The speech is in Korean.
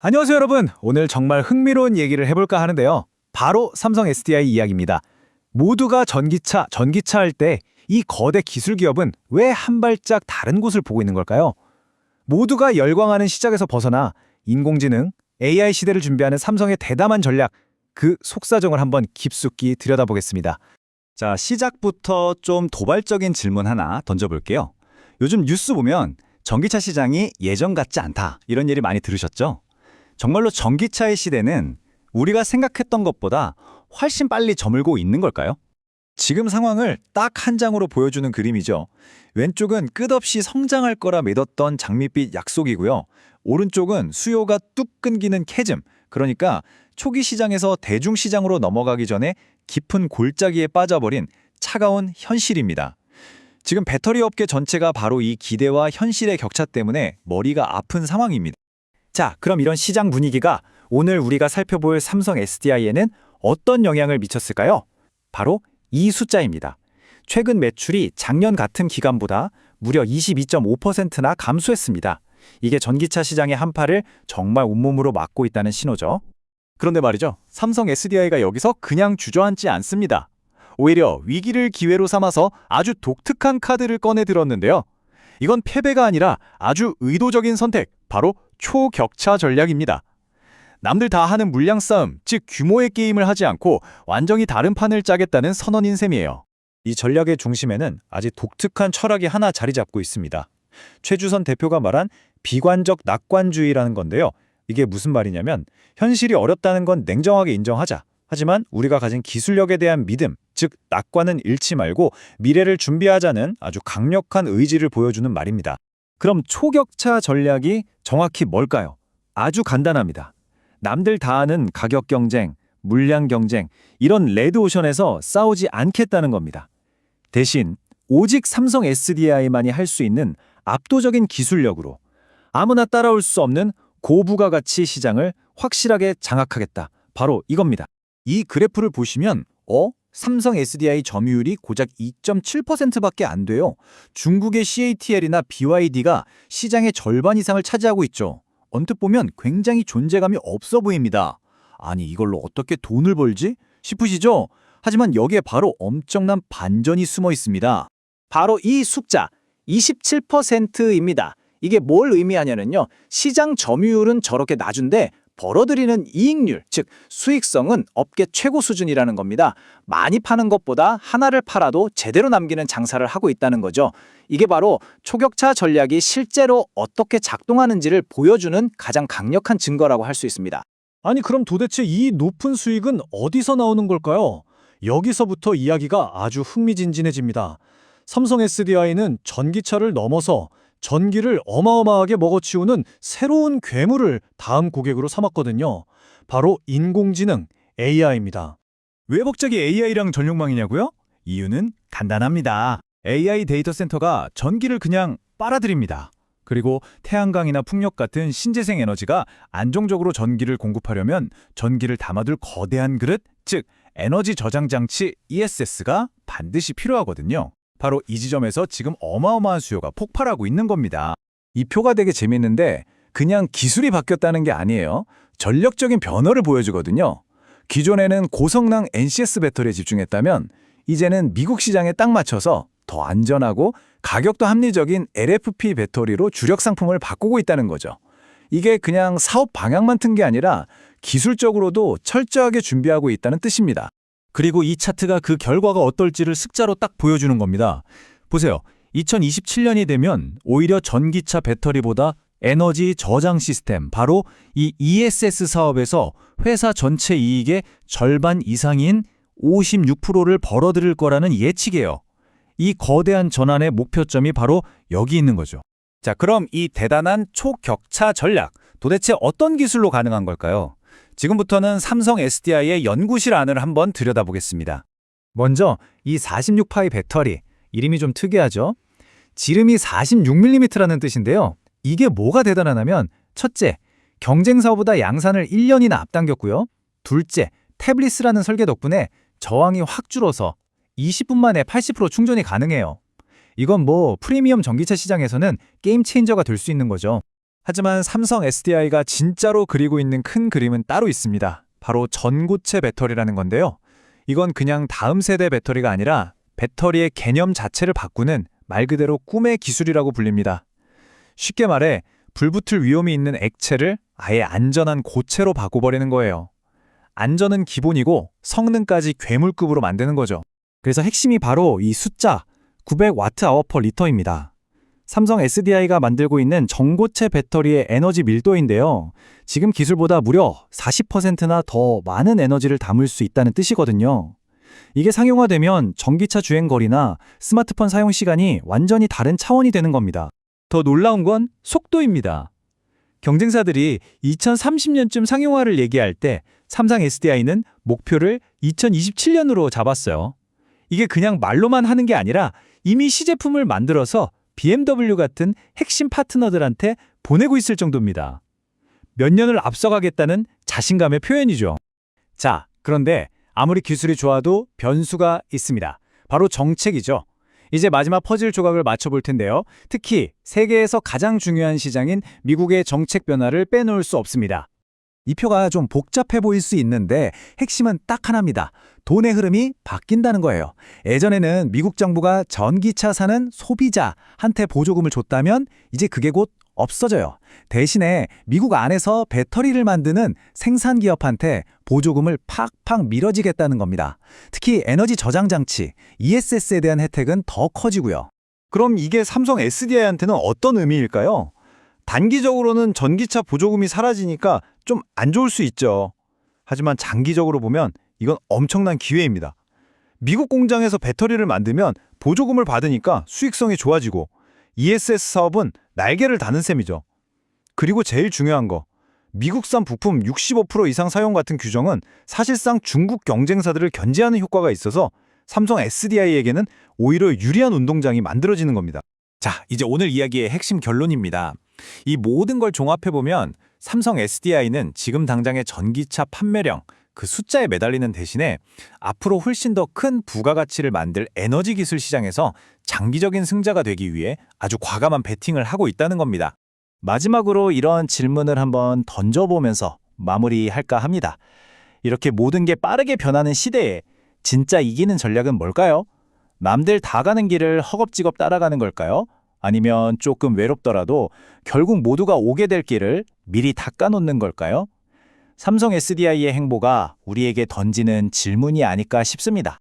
안녕하세요 여러분. 오늘 정말 흥미로운 얘기를 해볼까 하는데요. 바로 삼성 SDI 이야기입니다. 모두가 전기차 할 때 이 거대 기술 기업은 왜 한 발짝 다른 곳을 보고 있는 걸까요? 모두가 열광하는 시작에서 벗어나 인공지능, AI 시대를 준비하는 삼성의 대담한 전략, 그 속사정을 한번 깊숙이 들여다보겠습니다. 자, 시작부터 좀 도발적인 질문 하나 던져볼게요. 요즘 뉴스 보면 전기차 시장이 예전 같지 않다, 이런 얘기 많이 들으셨죠? 정말로 전기차의 시대는 우리가 생각했던 것보다 훨씬 빨리 저물고 있는 걸까요? 지금 상황을 딱 한 장으로 보여주는 그림이죠. 왼쪽은 끝없이 성장할 거라 믿었던 장밋빛 약속이고요. 오른쪽은 수요가 뚝 끊기는 캐즘, 그러니까 초기 시장에서 대중 시장으로 넘어가기 전에 깊은 골짜기에 빠져버린 차가운 현실입니다. 지금 배터리 업계 전체가 바로 이 기대와 현실의 격차 때문에 머리가 아픈 상황입니다. 자, 그럼 이런 시장 분위기가 오늘 우리가 살펴볼 삼성 SDI에는 어떤 영향을 미쳤을까요? 바로 이 숫자입니다. 최근 매출이 작년 같은 기간보다 무려 22.5%나 감소했습니다. 이게 전기차 시장의 한파를 정말 온몸으로 막고 있다는 신호죠. 그런데 말이죠. 삼성 SDI가 여기서 그냥 주저앉지 않습니다. 오히려 위기를 기회로 삼아서 아주 독특한 카드를 꺼내 들었는데요. 이건 패배가 아니라 아주 의도적인 선택, 바로 초격차 전략입니다. 남들 다 하는 물량 싸움, 즉 규모의 게임을 하지 않고 완전히 다른 판을 짜겠다는 선언인 셈이에요. 이 전략의 중심에는 아주 독특한 철학이 하나 자리 잡고 있습니다. 최주선 대표가 말한 비관적 낙관주의라는 건데요. 이게 무슨 말이냐면 현실이 어렵다는 건 냉정하게 인정하자. 하지만 우리가 가진 기술력에 대한 믿음, 즉 낙관은 잃지 말고 미래를 준비하자는 아주 강력한 의지를 보여주는 말입니다. 그럼 초격차 전략이 정확히 뭘까요? 아주 간단합니다. 남들 다 아는 가격 경쟁, 물량 경쟁, 이런 레드오션에서 싸우지 않겠다는 겁니다. 대신 오직 삼성 SDI만이 할 수 있는 압도적인 기술력으로 아무나 따라올 수 없는 고부가가치 시장을 확실하게 장악하겠다. 바로 이겁니다. 이 그래프를 보시면 삼성 SDI 점유율이 고작 2.7%밖에 안 돼요. 중국의 CATL이나 BYD가 시장의 절반 이상을 차지하고 있죠. 언뜻 보면 굉장히 존재감이 없어 보입니다. 아니, 이걸로 어떻게 돈을 벌지? 싶으시죠? 하지만 여기에 바로 엄청난 반전이 숨어 있습니다. 바로 이 숫자, 27%입니다. 이게 뭘 의미하냐면요. 시장 점유율은 저렇게 낮은데 벌어들이는 이익률, 즉 수익성은 업계 최고 수준이라는 겁니다. 많이 파는 것보다 하나를 팔아도 제대로 남기는 장사를 하고 있다는 거죠. 이게 바로 초격차 전략이 실제로 어떻게 작동하는지를 보여주는 가장 강력한 증거라고 할 수 있습니다. 아니 그럼 도대체 이 높은 수익은 어디서 나오는 걸까요? 여기서부터 이야기가 아주 흥미진진해집니다. 삼성 SDI는 전기차를 넘어서 전기를 어마어마하게 먹어치우는 새로운 괴물을 다음 고객으로 삼았거든요. 바로 인공지능 AI입니다. 왜 갑자기 AI랑 전력망이냐고요? 이유는 간단합니다. AI 데이터 센터가 전기를 그냥 빨아들입니다. 그리고 태양광이나 풍력 같은 신재생 에너지가 안정적으로 전기를 공급하려면 전기를 담아둘 거대한 그릇, 즉 에너지 저장 장치 ESS가 반드시 필요하거든요. 바로 이 지점에서 지금 어마어마한 수요가 폭발하고 있는 겁니다. 이 표가 되게 재밌는데 그냥 기술이 바뀌었다는 게 아니에요. 전력적인 변화를 보여주거든요. 기존에는 고성능 NCS 배터리에 집중했다면 이제는 미국 시장에 딱 맞춰서 더 안전하고 가격도 합리적인 LFP 배터리로 주력 상품을 바꾸고 있다는 거죠. 이게 그냥 사업 방향만 튼 게 아니라 기술적으로도 철저하게 준비하고 있다는 뜻입니다. 그리고 이 차트가 그 결과가 어떨지를 숫자로 딱 보여주는 겁니다. 보세요. 2027년이 되면 오히려 전기차 배터리보다 에너지 저장 시스템, 바로 이 ESS 사업에서 회사 전체 이익의 절반 이상인 56%를 벌어들일 거라는 예측이에요. 이 거대한 전환의 목표점이 바로 여기 있는 거죠. 자, 그럼 이 대단한 초격차 전략, 도대체 어떤 기술로 가능한 걸까요? 지금부터는 삼성 SDI의 연구실 안을 한번 들여다보겠습니다. 먼저 이 46파이 배터리, 이름이 좀 특이하죠? 지름이 46mm라는 뜻인데요. 이게 뭐가 대단하냐면 첫째, 경쟁사보다 양산을 1년이나 앞당겼고요. 둘째, 태블릿이라는 설계 덕분에 저항이 확 줄어서 20분 만에 80% 충전이 가능해요. 이건 뭐 프리미엄 전기차 시장에서는 게임 체인저가 될 수 있는 거죠. 하지만 삼성 SDI가 진짜로 그리고 있는 큰 그림은 따로 있습니다. 바로 전고체 배터리라는 건데요. 이건 그냥 다음 세대 배터리가 아니라 배터리의 개념 자체를 바꾸는 말 그대로 꿈의 기술이라고 불립니다. 쉽게 말해 불붙을 위험이 있는 액체를 아예 안전한 고체로 바꿔버리는 거예요. 안전은 기본이고 성능까지 괴물급으로 만드는 거죠. 그래서 핵심이 바로 이 숫자 900Wh/L입니다. 삼성 SDI가 만들고 있는 전고체 배터리의 에너지 밀도인데요. 지금 기술보다 무려 40%나 더 많은 에너지를 담을 수 있다는 뜻이거든요. 이게 상용화되면 전기차 주행거리나 스마트폰 사용 시간이 완전히 다른 차원이 되는 겁니다. 더 놀라운 건 속도입니다. 경쟁사들이 2030년쯤 상용화를 얘기할 때 삼성 SDI는 목표를 2027년으로 잡았어요. 이게 그냥 말로만 하는 게 아니라 이미 시제품을 만들어서 BMW 같은 핵심 파트너들한테 보내고 있을 정도입니다. 몇 년을 앞서가겠다는 자신감의 표현이죠. 자, 그런데 아무리 기술이 좋아도 변수가 있습니다. 바로 정책이죠. 이제 마지막 퍼즐 조각을 맞춰볼 텐데요. 특히 세계에서 가장 중요한 시장인 미국의 정책 변화를 빼놓을 수 없습니다. 이 표가 좀 복잡해 보일 수 있는데 핵심은 딱 하나입니다. 돈의 흐름이 바뀐다는 거예요. 예전에는 미국 정부가 전기차 사는 소비자한테 보조금을 줬다면 이제 그게 곧 없어져요. 대신에 미국 안에서 배터리를 만드는 생산 기업한테 보조금을 팍팍 밀어지겠다는 겁니다. 특히 에너지 저장 장치, ESS에 대한 혜택은 더 커지고요. 그럼 이게 삼성 SDI한테는 어떤 의미일까요? 단기적으로는 전기차 보조금이 사라지니까 좀 안 좋을 수 있죠. 하지만 장기적으로 보면 이건 엄청난 기회입니다. 미국 공장에서 배터리를 만들면 보조금을 받으니까 수익성이 좋아지고 ESS 사업은 날개를 다는 셈이죠. 그리고 제일 중요한 거, 미국산 부품 65% 이상 사용 같은 규정은 사실상 중국 경쟁사들을 견제하는 효과가 있어서 삼성 SDI에게는 오히려 유리한 운동장이 만들어지는 겁니다. 자, 이제 오늘 이야기의 핵심 결론입니다. 이 모든 걸 종합해보면 삼성 SDI는 지금 당장의 전기차 판매량, 그 숫자에 매달리는 대신에 앞으로 훨씬 더 큰 부가가치를 만들 에너지 기술 시장에서 장기적인 승자가 되기 위해 아주 과감한 베팅을 하고 있다는 겁니다. 마지막으로 이런 질문을 한번 던져보면서 마무리할까 합니다. 이렇게 모든 게 빠르게 변하는 시대에 진짜 이기는 전략은 뭘까요? 남들 다 가는 길을 허겁지겁 따라가는 걸까요? 아니면 조금 외롭더라도 결국 모두가 오게 될 길을 미리 닦아놓는 걸까요? 삼성 SDI의 행보가 우리에게 던지는 질문이 아닐까 싶습니다.